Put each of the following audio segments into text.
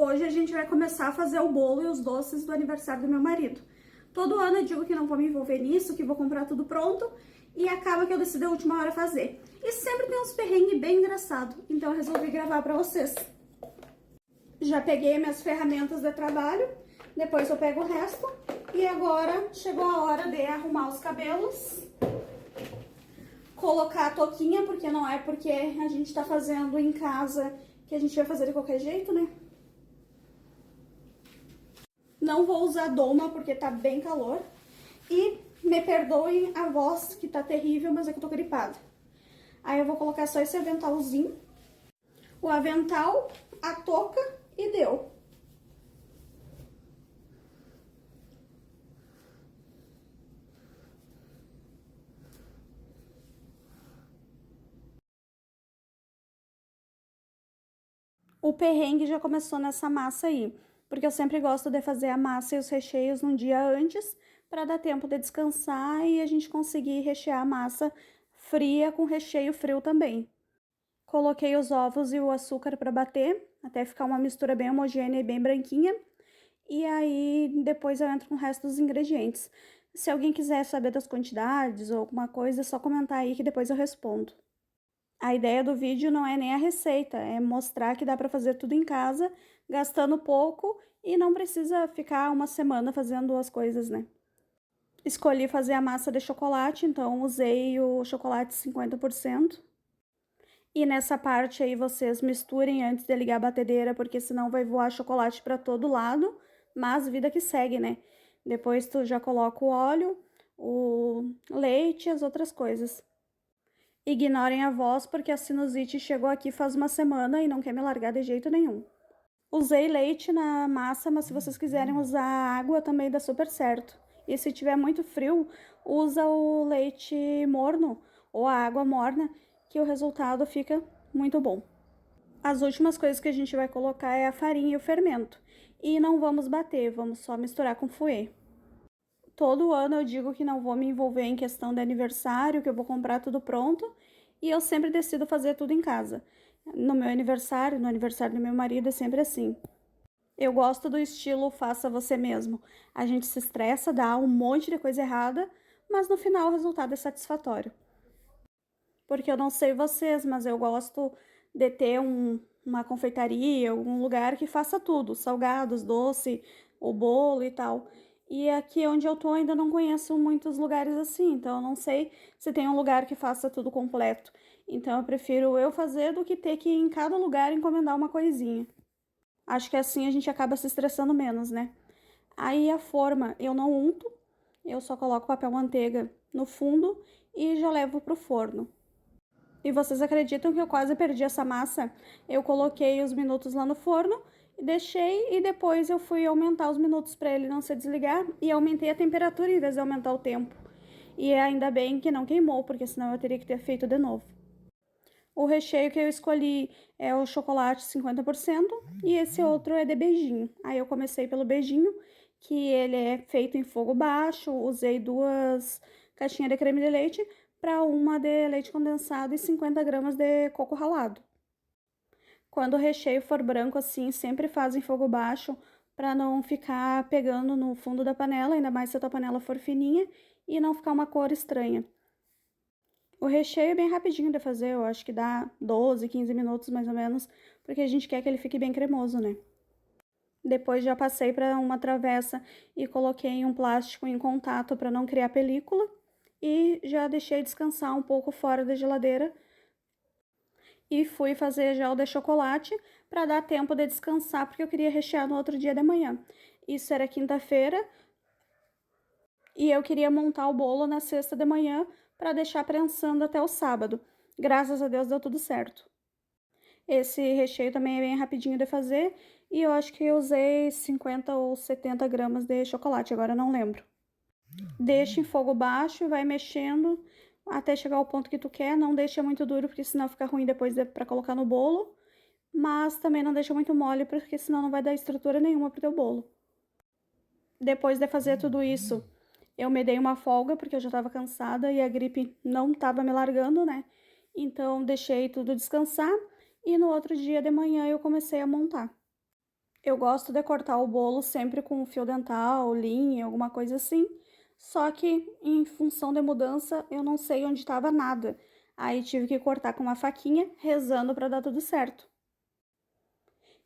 Hoje a gente vai começar a fazer o bolo e os doces do aniversário do meu marido. Todo ano eu digo que não vou me envolver nisso, que vou comprar tudo pronto, e acaba que eu decido a última hora fazer. E sempre tem uns perrengues bem engraçados, então eu resolvi gravar pra vocês. Já peguei minhas ferramentas de trabalho, depois eu pego o resto, e agora chegou a hora de arrumar os cabelos, colocar a touquinha, porque não é porque a gente tá fazendo em casa que a gente vai fazer de qualquer jeito, né? Não vou usar doma porque tá bem calor. E me perdoem a voz que tá terrível, mas é que eu tô gripada. Aí eu vou colocar só esse aventalzinho. O avental, a touca e deu. O perrengue já começou nessa massa aí, porque eu sempre gosto de fazer a massa e os recheios num dia antes, para dar tempo de descansar e a gente conseguir rechear a massa fria com recheio frio também. Coloquei os ovos e o açúcar para bater, até ficar uma mistura bem homogênea e bem branquinha. E aí depois eu entro com o resto dos ingredientes. Se alguém quiser saber das quantidades ou alguma coisa, é só comentar aí que depois eu respondo. A ideia do vídeo não é nem a receita, é mostrar que dá para fazer tudo em casa, gastando pouco e não precisa ficar uma semana fazendo as coisas, né? Escolhi fazer a massa de chocolate, então usei o chocolate 50%. E nessa parte aí vocês misturem antes de ligar a batedeira, porque senão vai voar chocolate para todo lado, mas vida que segue, né? Depois tu já coloca o óleo, o leite e as outras coisas. Ignorem a voz, porque a sinusite chegou aqui faz uma semana e não quer me largar de jeito nenhum. Usei leite na massa, mas se vocês quiserem usar água também dá super certo. E se tiver muito frio, usa o leite morno ou a água morna, que o resultado fica muito bom. As últimas coisas que a gente vai colocar é a farinha e o fermento. E não vamos bater, vamos só misturar com fouet. Todo ano eu digo que não vou me envolver em questão de aniversário, que eu vou comprar tudo pronto, e eu sempre decido fazer tudo em casa. No meu aniversário, no aniversário do meu marido, é sempre assim. Eu gosto do estilo faça você mesmo. A gente se estressa, dá um monte de coisa errada, mas no final o resultado é satisfatório. Porque eu não sei vocês, mas eu gosto de ter uma confeitaria, algum lugar que faça tudo, salgados, doce, o bolo e tal. E aqui onde eu tô ainda não conheço muitos lugares assim, então eu não sei se tem um lugar que faça tudo completo. Então eu prefiro eu fazer do que ter que ir em cada lugar encomendar uma coisinha. Acho que assim a gente acaba se estressando menos, né? Aí a forma eu não unto, eu só coloco papel manteiga no fundo e já levo pro forno. E vocês acreditam que eu quase perdi essa massa? Eu coloquei os minutos lá no forno e deixei e depois eu fui aumentar os minutos para ele não se desligar e aumentei a temperatura em vez de aumentar o tempo. E ainda bem que não queimou, porque senão eu teria que ter feito de novo. O recheio que eu escolhi é o chocolate 50% e esse outro é de beijinho. Aí eu comecei pelo beijinho, que ele é feito em fogo baixo, usei 2 caixinhas de creme de leite para uma de leite condensado e 50 gramas de coco ralado. Quando o recheio for branco assim, sempre faz em fogo baixo para não ficar pegando no fundo da panela, ainda mais se a tua panela for fininha e não ficar uma cor estranha. O recheio é bem rapidinho de fazer, eu acho que dá 12, 15 minutos mais ou menos, porque a gente quer que ele fique bem cremoso, né? Depois já passei para uma travessa e coloquei um plástico em contato para não criar película e já deixei descansar um pouco fora da geladeira e fui fazer gel de chocolate para dar tempo de descansar, porque eu queria rechear no outro dia de manhã. Isso era quinta-feira e eu queria montar o bolo na sexta de manhã para deixar prensando até o sábado. Graças a Deus deu tudo certo. Esse recheio também é bem rapidinho de fazer e eu acho que eu usei 50 ou 70 gramas de chocolate, agora eu não lembro. Deixa em fogo baixo e vai mexendo até chegar ao ponto que tu quer. Não deixa muito duro, porque senão fica ruim depois para colocar no bolo. Mas também não deixa muito mole, porque senão não vai dar estrutura nenhuma pro teu bolo. Depois de fazer tudo isso, eu me dei uma folga, porque eu já tava cansada e a gripe não tava me largando, né? Então deixei tudo descansar e no outro dia de manhã eu comecei a montar. Eu gosto de cortar o bolo sempre com fio dental, linha, alguma coisa assim. Só que em função da mudança, eu não sei onde estava nada. Aí tive que cortar com uma faquinha, rezando para dar tudo certo.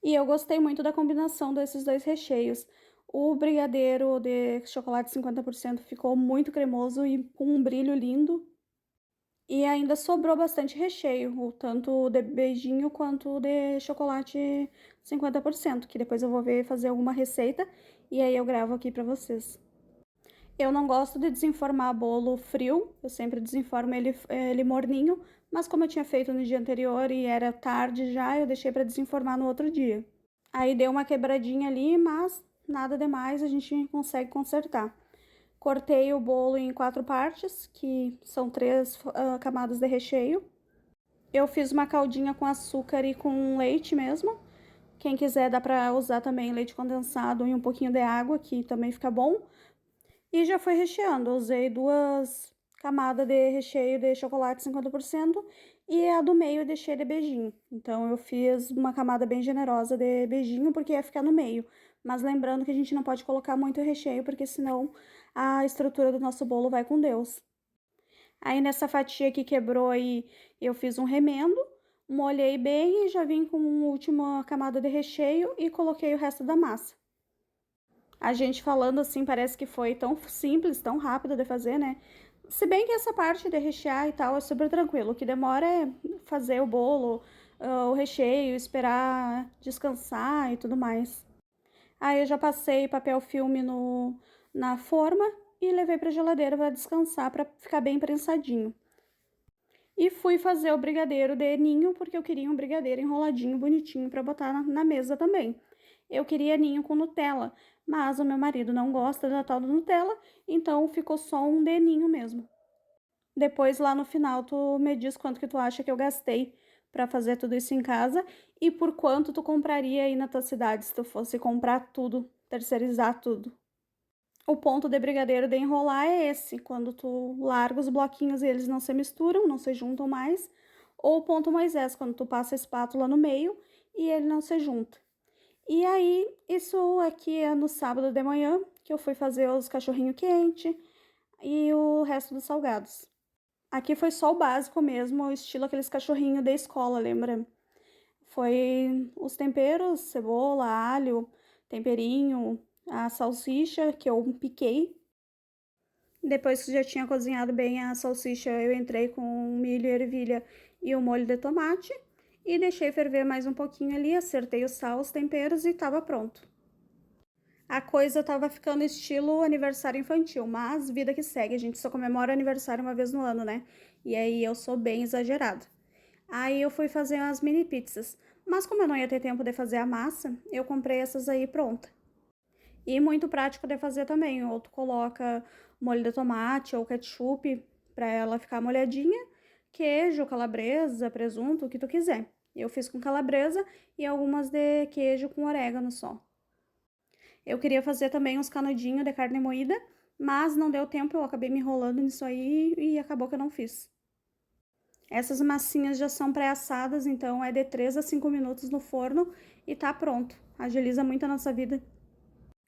E eu gostei muito da combinação desses dois recheios. O brigadeiro de chocolate 50% ficou muito cremoso e com um brilho lindo. E ainda sobrou bastante recheio, tanto o de beijinho quanto o de chocolate 50%, que depois eu vou ver fazer alguma receita e aí eu gravo aqui pra vocês. Eu não gosto de desenformar bolo frio, eu sempre desenformo ele morninho, mas como eu tinha feito no dia anterior e era tarde já, eu deixei para desenformar no outro dia. Aí deu uma quebradinha ali, mas nada demais, a gente consegue consertar. Cortei o bolo em 4 partes, que são 3 camadas de recheio. Eu fiz uma caldinha com açúcar e com leite mesmo. Quem quiser dá para usar também leite condensado e um pouquinho de água, que também fica bom. E já foi recheando. Eu usei 2 camadas de recheio de chocolate 50% e a do meio eu deixei de beijinho. Então eu fiz uma camada bem generosa de beijinho porque ia ficar no meio. Mas lembrando que a gente não pode colocar muito recheio porque senão a estrutura do nosso bolo vai com Deus. Aí nessa fatia que quebrou aí eu fiz um remendo, molhei bem e já vim com uma última camada de recheio e coloquei o resto da massa. A gente falando assim parece que foi tão simples, tão rápido de fazer, né? Se bem que essa parte de rechear e tal é super tranquilo. O que demora é fazer o bolo, o recheio, esperar descansar e tudo mais. Aí eu já passei papel filme na forma e levei para geladeira para descansar, para ficar bem prensadinho. E fui fazer o brigadeiro de ninho, porque eu queria um brigadeiro enroladinho, bonitinho, para botar na mesa também. Eu queria ninho com Nutella, mas o meu marido não gosta da tal do Nutella, então ficou só um de ninho mesmo. Depois, lá no final, tu me diz quanto que tu acha que eu gastei para fazer tudo isso em casa e por quanto tu compraria aí na tua cidade se tu fosse comprar tudo, terceirizar tudo. O ponto de brigadeiro de enrolar é esse, quando tu larga os bloquinhos e eles não se misturam, não se juntam mais. Ou o ponto Moisés, quando tu passa a espátula no meio e ele não se junta. E aí, isso aqui é no sábado de manhã, que eu fui fazer os cachorrinho quente e o resto dos salgados. Aqui foi só o básico mesmo, o estilo aqueles cachorrinho da escola, lembra? Foi os temperos, cebola, alho, temperinho, a salsicha que eu piquei. Depois que já tinha cozinhado bem a salsicha, eu entrei com milho, ervilha e o molho de tomate e deixei ferver mais um pouquinho ali, acertei o sal, os temperos e estava pronto. A coisa tava ficando estilo aniversário infantil, mas vida que segue, a gente só comemora o aniversário uma vez no ano, né? E aí eu sou bem exagerada. Aí eu fui fazer as mini pizzas, mas como eu não ia ter tempo de fazer a massa, eu comprei essas aí pronta. E muito prático de fazer também. Ou tu coloca molho de tomate ou ketchup para ela ficar molhadinha, queijo, calabresa, presunto, o que tu quiser. Eu fiz com calabresa e algumas de queijo com orégano só. Eu queria fazer também uns canudinhos de carne moída, mas não deu tempo, eu acabei me enrolando nisso aí e acabou que eu não fiz. Essas massinhas já são pré-assadas, então é de 3 a 5 minutos no forno e tá pronto. Agiliza muito a nossa vida.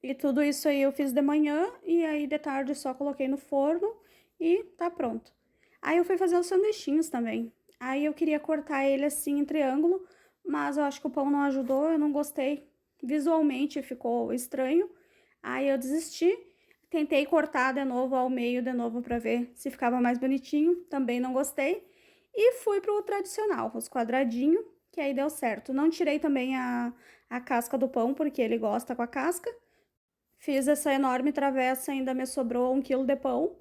E tudo isso aí eu fiz de manhã e aí de tarde só coloquei no forno e tá pronto. Aí eu fui fazer os sanduichinhos também. Aí eu queria cortar ele assim em triângulo, mas eu acho que o pão não ajudou, eu não gostei. Visualmente ficou estranho. Aí eu desisti. Tentei cortar de novo ao meio de novo para ver se ficava mais bonitinho, também não gostei. E fui pro tradicional, os quadradinhos, que aí deu certo. Não tirei também a casca do pão, porque ele gosta com a casca. Fiz essa enorme travessa, ainda me sobrou 1 quilo de pão.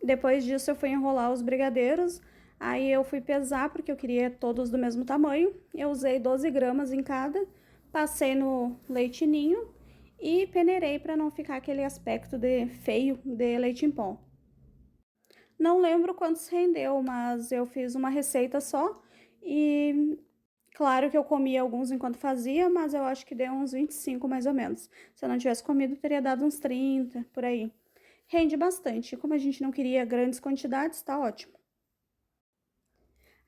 Depois disso eu fui enrolar os brigadeiros, aí eu fui pesar, porque eu queria todos do mesmo tamanho. Eu usei 12 gramas em cada, passei no leite ninho e peneirei para não ficar aquele aspecto de feio de leite em pó. Não lembro quantos rendeu, mas eu fiz uma receita só e claro que eu comi alguns enquanto fazia, mas eu acho que deu uns 25 mais ou menos. Se eu não tivesse comido, teria dado uns 30 por aí. Rende bastante. Como a gente não queria grandes quantidades, tá ótimo.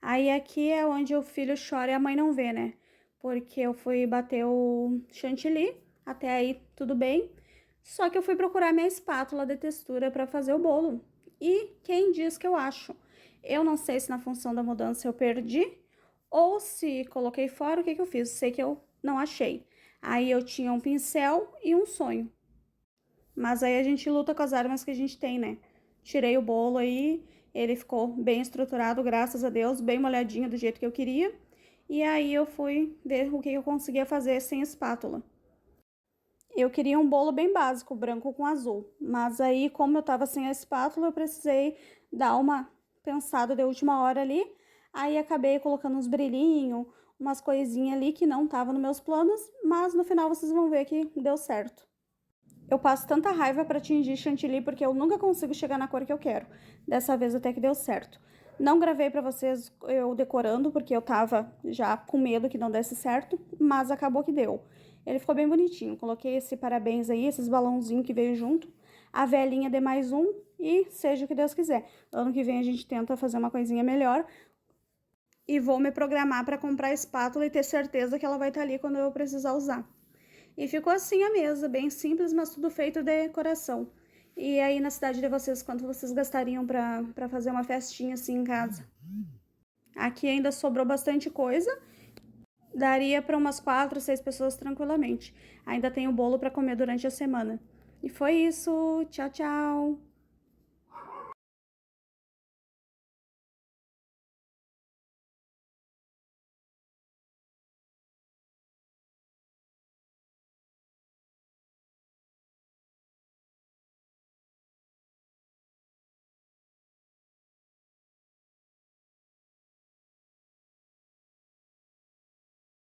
Aí aqui é onde o filho chora e a mãe não vê, né? porque eu fui bater o chantilly, até aí tudo bem. Só que eu fui procurar minha espátula de textura para fazer o bolo. E quem diz que eu acho? Eu não sei se na função da mudança eu perdi ou se coloquei fora, o que que eu fiz? Sei que eu não achei. Aí eu tinha um pincel e um sonho. Mas aí a gente luta com as armas que a gente tem, né? Tirei o bolo aí, ele ficou bem estruturado, graças a Deus, bem molhadinho do jeito que eu queria. E aí eu fui ver o que eu conseguia fazer sem espátula. Eu queria um bolo bem básico, branco com azul. Mas aí, como eu tava sem a espátula, eu precisei dar uma pensada de última hora ali. Aí acabei colocando uns brilhinhos, umas coisinhas ali que não estavam nos meus planos, mas no final vocês vão ver que deu certo. Eu passo tanta raiva para tingir chantilly porque eu nunca consigo chegar na cor que eu quero. Dessa vez até que deu certo. Não gravei para vocês eu decorando porque eu tava já com medo que não desse certo, mas acabou que deu. Ele ficou bem bonitinho. Coloquei esse parabéns aí, esses balãozinhos que veio junto, a velinha de mais um e seja o que Deus quiser. Ano que vem a gente tenta fazer uma coisinha melhor e vou me programar para comprar a espátula e ter certeza que ela vai estar ali quando eu precisar usar. E ficou assim a mesa, bem simples, mas tudo feito de coração. E aí na cidade de vocês, quanto vocês gastariam para fazer uma festinha assim em casa? Aqui ainda sobrou bastante coisa, daria para umas 4, 6 pessoas tranquilamente. Ainda tem o bolo para comer durante a semana. E foi isso, tchau, tchau!